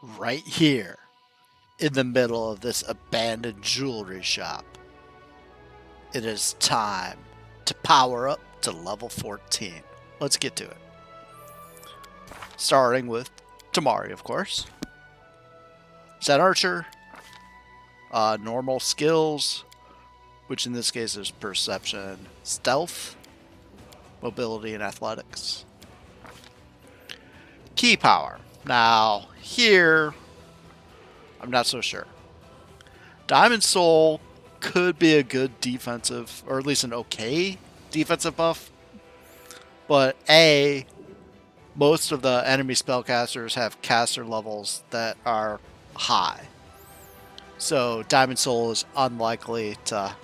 right here in the middle of this abandoned jewelry shop. It is time to power up to level 14. Let's get to it. Starting with Tamari, of course. Set Archer. Normal skills, which in this case is Perception, Stealth, Mobility, and Athletics. Key Power. Now, here, I'm not so sure. Diamond Soul could be a good defensive, or at least an okay defensive buff. But A, most of the enemy spellcasters have caster levels that are high. So Diamond Soul is unlikely to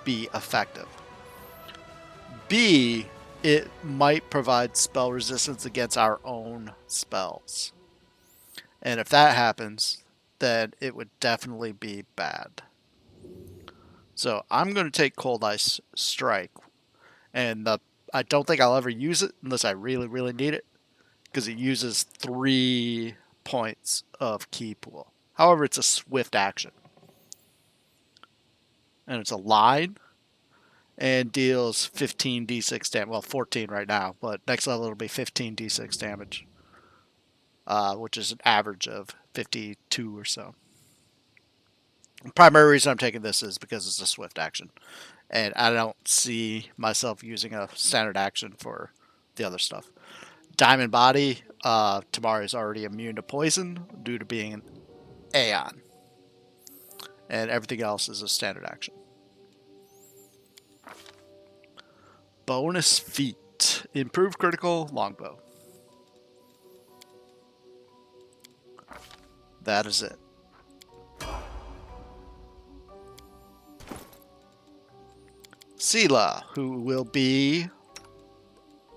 be effective. B, it might provide spell resistance against our own spells. And if that happens, then it would definitely be bad. So I'm going to take Cold Ice Strike. And I don't think I'll ever use it unless I really, really need it. Because it uses 3 points of Ki Pool. However, it's a swift action. And it's a line. And deals 15 d6 damage. Well, 14 right now. But next level it'll be 15 d6 damage. Which is an average of 52 or so. The primary reason I'm taking this is because it's a swift action. And I don't see myself using a standard action for the other stuff. Diamond Body, Tamari is already immune to poison due to being an Aeon. And everything else is a standard action. Bonus feat. Improved critical longbow. That is it. Seelah, who will be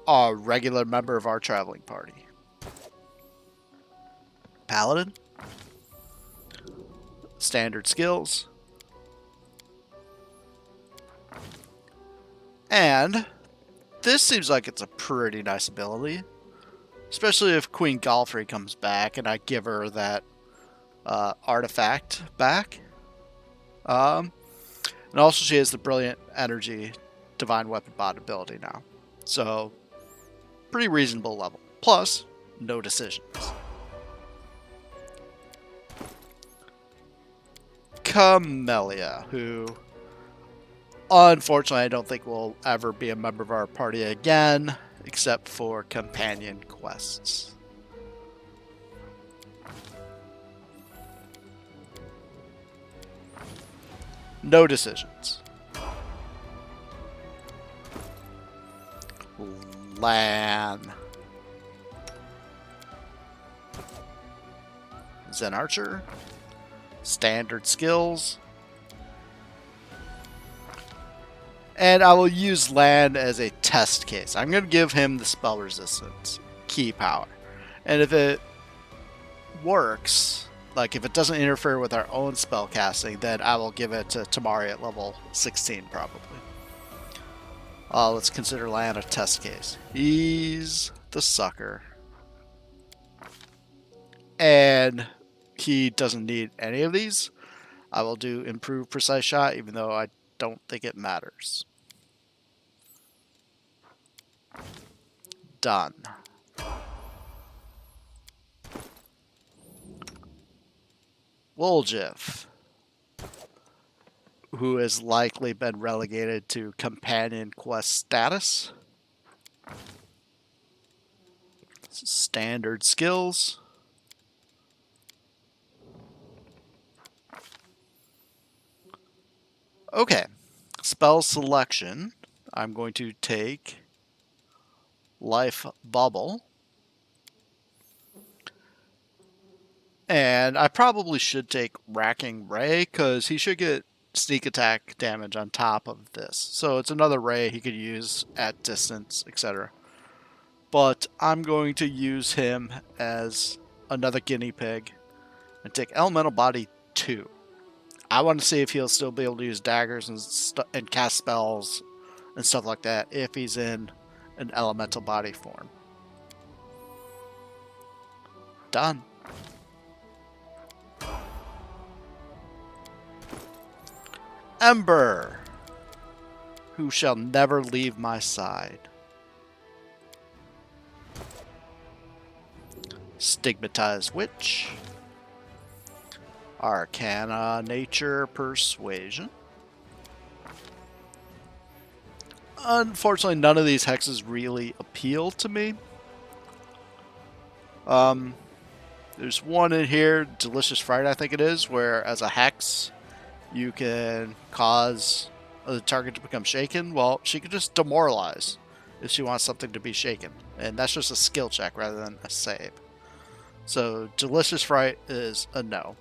a regular member of our traveling party. Paladin. Standard skills. And this seems like it's a pretty nice ability. Especially if Queen Galfrey comes back and I give her that artifact back. And also she has the Brilliant Energy Divine Weapon Bot ability now. So, pretty reasonable level. Plus, no decisions. Camellia, who unfortunately I don't think will ever be a member of our party again, except for companion quests. No decisions. Lann. Zen Archer. Standard skills. And I will use Lann as a test case. I'm going to give him the spell resistance. Key power. And if it works, like if it doesn't interfere with our own spell casting, then I will give it to Tamari at level 16 probably. Let's consider Lann a test case. He's the sucker. And he doesn't need any of these. I will do improved precise shot, even though I don't think it matters. Done. Woljif, who has likely been relegated to companion quest status. Standard skills. Okay, spell selection. I'm going to take Life Bubble. And I probably should take Racking Ray, because he should get sneak attack damage on top of this. So it's another ray he could use at distance, etc. But I'm going to use him as another guinea pig and take Elemental Body 2. I want to see if he'll still be able to use daggers and cast spells and stuff like that if he's in an elemental body form. Done. Ember, who shall never leave my side. Stigmatized Witch. Arcana, Nature, Persuasion. Unfortunately, none of these hexes really appeal to me. There's one in here, Delicious Fright I think it is, where as a hex, you can cause the target to become shaken. Well, she could just demoralize if she wants something to be shaken. And that's just a skill check rather than a save. So, Delicious Fright is a no.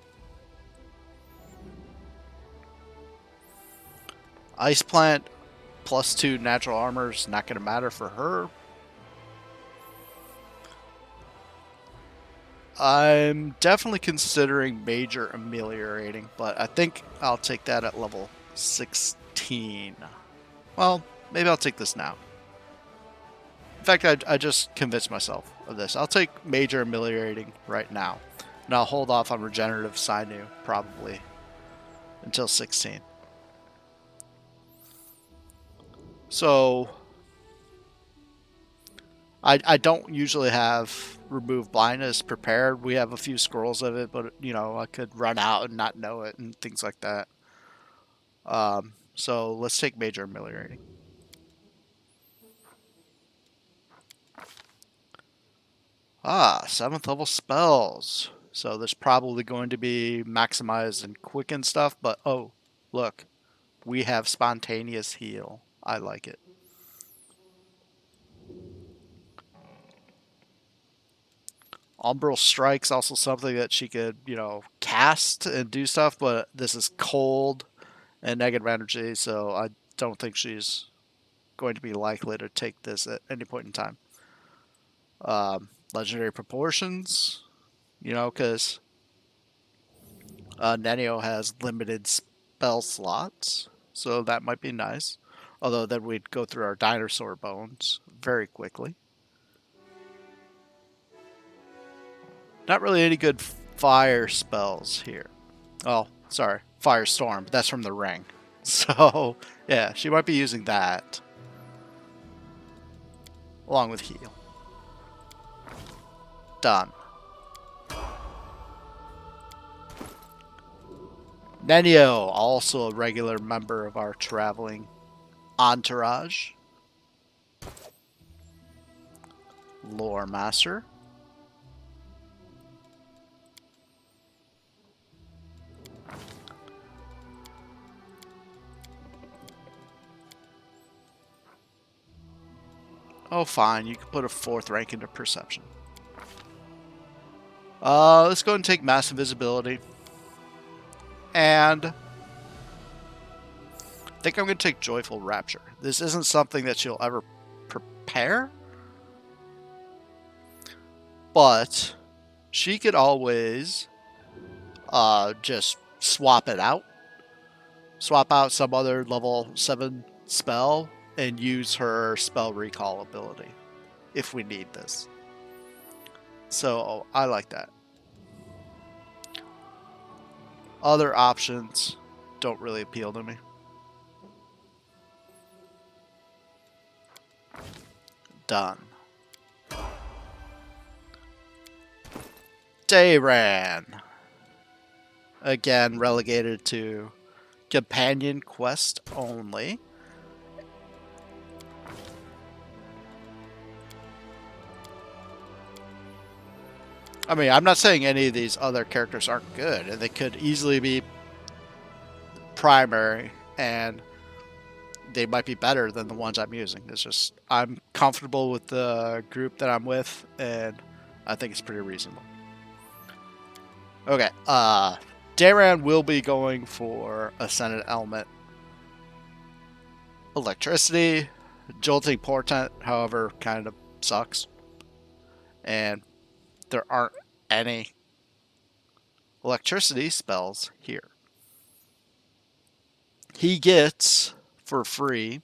Ice Plant, +2 natural armor is not going to matter for her. I'm definitely considering Major Ameliorating, but I think I'll take that at level 16. Well, maybe I'll take this now. In fact, I just convinced myself of this. I'll take Major Ameliorating right now. And I'll hold off on Regenerative Sinew, probably, until 16. So, I don't usually have Remove Blindness prepared. We have a few scrolls of it, but, you know, I could run out and not know it and things like that. So, let's take Major Ameliorating. Ah, 7th level spells. So there's probably going to be maximized and quicken stuff, but oh, look. We have Spontaneous Heal. I like it. Umbral Strike's also something that she could, you know, cast and do stuff, but this is cold and negative energy, so I don't think she's going to be likely to take this at any point in time. Legendary Proportions, you know, because Nenio has limited spell slots, so that might be nice. Although then we'd go through our dinosaur bones very quickly. Not really any good fire spells here. Oh, sorry, Firestorm. That's from the ring. So, yeah, she might be using that. Along with heal. Done. Nenio, also a regular member of our traveling entourage. Lore Master. Oh, fine. You can put a 4th rank into Perception. Let's go and take Mass Invisibility. And I think I'm going to take Joyful Rapture. This isn't something that she'll ever prepare, but she could always just swap it out. Swap out some other level 7 spell and use her spell recall ability if we need this. So I like that. Other options don't really appeal to me. Done. Daeran. Again, relegated to companion quest only. I mean, I'm not saying any of these other characters aren't good, and they could easily be primary, and they might be better than the ones I'm using. It's just, I'm comfortable with the group that I'm with, and I think it's pretty reasonable. Okay, Daeran will be going for Ascendant Element. Electricity. Jolting Portent, however, kind of sucks. And there aren't any electricity spells here. He gets, for free,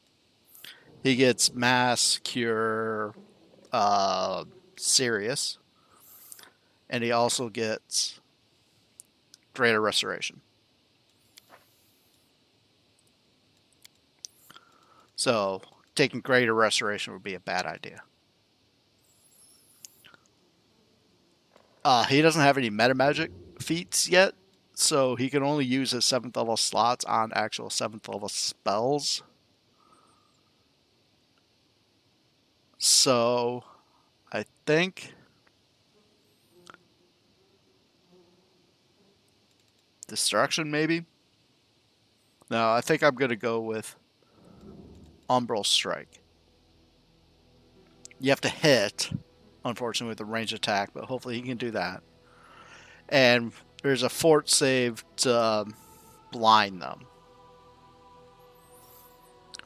he gets Mass, Cure, Serious, and he also gets Greater Restoration. So taking greater restoration would be a bad idea. He doesn't have any meta magic feats yet, so he can only use his 7th level slots on actual 7th level spells. So I think Destruction, maybe? No, I think I'm going to go with Umbral Strike. You have to hit, unfortunately, with a range attack, but hopefully he can do that. And there's a fort save to blind them.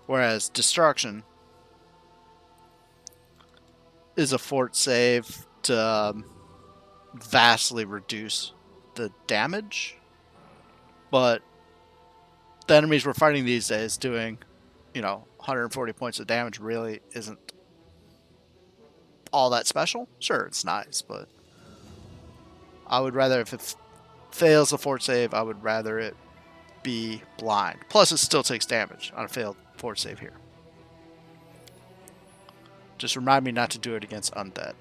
Whereas Destruction is a fort save to vastly reduce the damage. But the enemies we're fighting these days doing, 140 points of damage really isn't all that special. Sure, it's nice, but I would rather, if it fails a fort save, I would rather it be blind. Plus, it still takes damage on a failed fort save here. Just remind me not to do it against undead.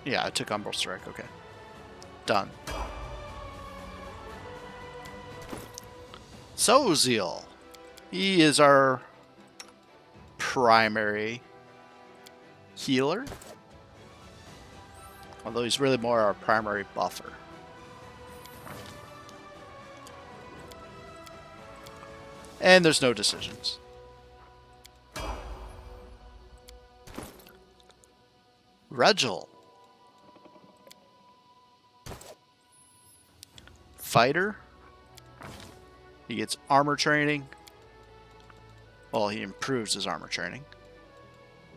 I took Umbral Strike. Okay. Done. Sosiel. He is our primary healer. Although he's really more our primary buffer. And there's no decisions. Regill. Fighter. He gets armor training. Well, he improves his armor training.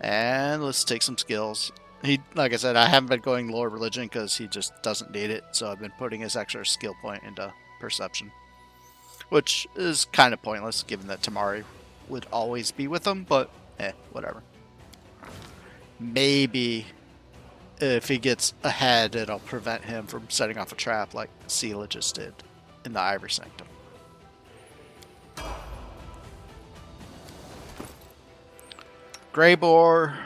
And let's take some skills. Like I said, I haven't been going Lord Religion because he just doesn't need it. So I've been putting his extra skill point into Perception. Which is kind of pointless given that Tamari would always be with him. But, whatever. Maybe if he gets ahead, it'll prevent him from setting off a trap like Seelah just did in the Ivory Sanctum. Greybor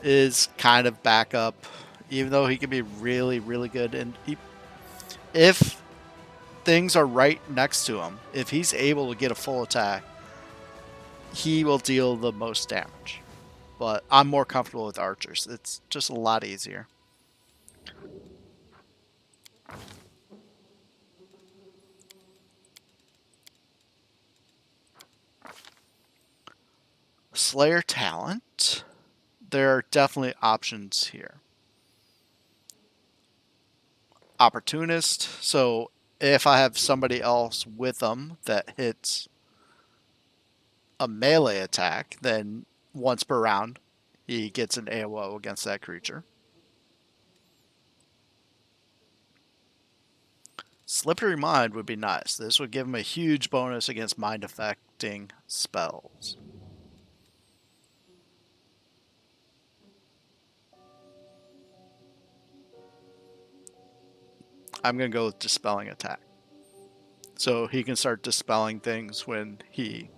is kind of backup, even though he can be really, really good. And if things are right next to him, if he's able to get a full attack, he will deal the most damage. But I'm more comfortable with archers. It's just a lot easier. Slayer talent. There are definitely options here. Opportunist. So if I have somebody else with them that hits a melee attack, then once per round, he gets an AOO against that creature. Slippery Mind would be nice. This would give him a huge bonus against mind-affecting spells. I'm going to go with Dispelling Attack. So he can start dispelling things when he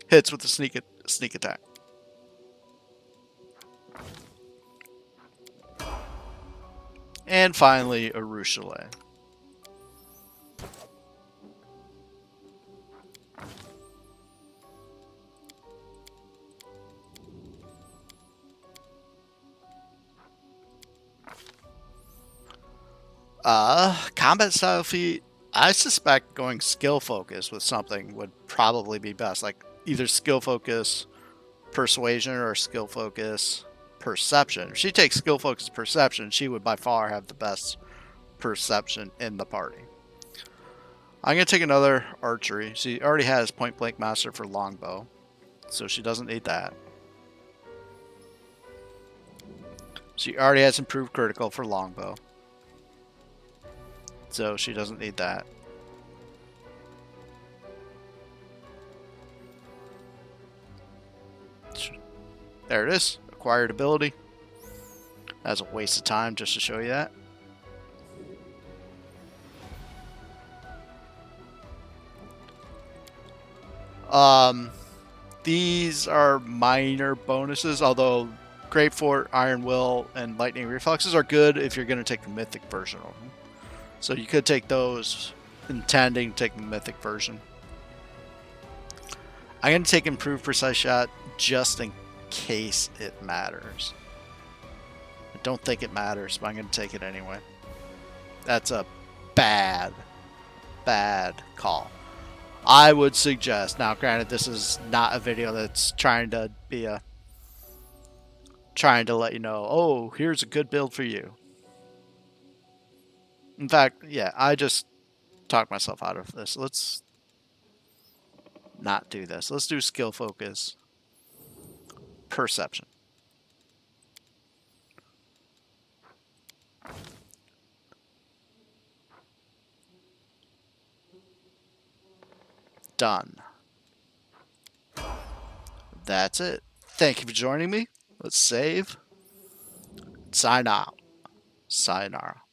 hits with the sneak attack. And finally, Arueshalae. Combat style feat, I suspect going skill focus with something would probably be best. Like either skill focus persuasion or skill focus perception. If she takes skill focus perception, she would by far have the best perception in the party. I'm going to take another archery. She already has point blank master for longbow, so she doesn't need that. She already has improved critical for longbow, so she doesn't need that. There it is. Acquired ability. That's a waste of time just to show you that. These are minor bonuses, although Great Fort, Iron Will, and Lightning Reflexes are good if you're going to take the Mythic version of them. So you could take those intending to take the Mythic version. I'm going to take Improved Precise Shot just in case it matters. I don't think it matters, but I'm going to take it anyway. That's a bad call. I would suggest, now granted this is not a video that's trying to let you know, oh, here's a good build for you. In fact, yeah, I just talked myself out of this. Let's not do this. Let's do skill focus. Perception. Done. That's it. Thank you for joining me. Let's save. Sign out. Sayonara.